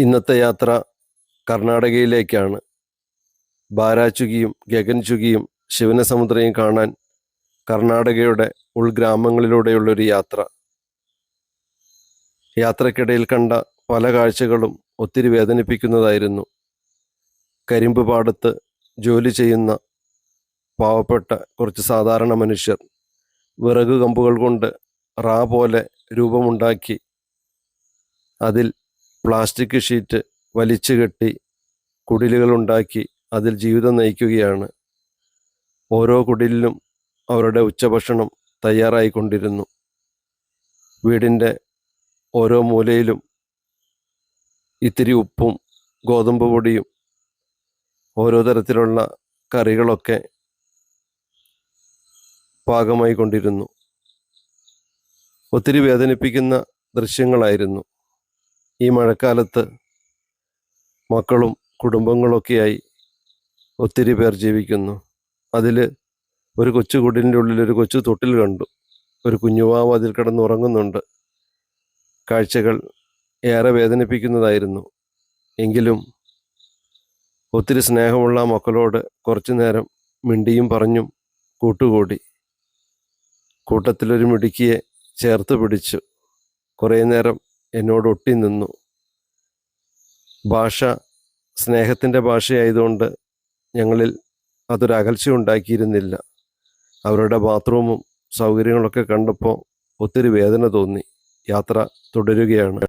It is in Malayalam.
ഇന്നത്തെ യാത്ര കർണാടകയിലേക്കാണ്. ബാരാചുകിയും ഗഗൻചുകിയും ശിവനസമുദ്രയും കാണാൻ കർണാടകയുടെ ഉൾഗ്രാമങ്ങളിലൂടെയുള്ളൊരു യാത്ര. യാത്രക്കിടയിൽ കണ്ട പല കാഴ്ചകളും ഒത്തിരി വേദനിപ്പിക്കുന്നതായിരുന്നു. കരിമ്പ് പാടത്ത് ജോലി ചെയ്യുന്ന പാവപ്പെട്ട കുറച്ച് സാധാരണ മനുഷ്യർ വിറക് കമ്പുകൾ കൊണ്ട് പോലെ രൂപമുണ്ടാക്കി അതിൽ പ്ലാസ്റ്റിക് ഷീറ്റ് വലിച്ചു കെട്ടി കുടിലുകളുണ്ടാക്കി അതിൽ ജീവിതം നയിക്കുകയാണ്. ഓരോ കുടിലിലും അവരുടെ ഉച്ചഭക്ഷണം തയ്യാറായിക്കൊണ്ടിരുന്നു. വീടിൻ്റെ ഓരോ മൂലയിലും ഇത്തിരി ഉപ്പും ഗോതമ്പ് പൊടിയും ഓരോ തരത്തിലുള്ള കറികളൊക്കെ പാകമായി കൊണ്ടിരുന്നു. ഒത്തിരി വേദനിപ്പിക്കുന്ന ദൃശ്യങ്ങളായിരുന്നു. ഈ മഴക്കാലത്ത് മക്കളും കുടുംബങ്ങളൊക്കെയായി ഒത്തിരി പേർ ജീവിക്കുന്നു. അതിൽ ഒരു കൊച്ചു കുടിലിൻ്റെ ഉള്ളിൽ ഒരു കൊച്ചു തൊട്ടിൽ കണ്ടു. ഒരു കുഞ്ഞുവാവ് അതിൽ കിടന്നുറങ്ങുന്നുണ്ട്. കാഴ്ചകൾ ഏറെ വേദനിപ്പിക്കുന്നതായിരുന്നു. എങ്കിലും ഒത്തിരി സ്നേഹമുള്ള മക്കളോട് കുറച്ചു നേരം മിണ്ടിയും പറഞ്ഞും കൂട്ടുകൂടി. കൂട്ടത്തിലൊരു മിടുക്കിയെ ചേർത്ത് പിടിച്ചു. കുറേ നേരം എന്നോട് ഒട്ടി നിന്നു. ഭാഷ സ്നേഹത്തിൻ്റെ ഭാഷയായതുകൊണ്ട് ഞങ്ങളിൽ അതൊരകൽച്ച ഉണ്ടാക്കിയിരുന്നില്ല. അവരുടെ ബാത്റൂമും സൗകര്യങ്ങളൊക്കെ കണ്ടപ്പോൾ ഒത്തിരി വേദന തോന്നി. യാത്ര തുടരുകയാണ്.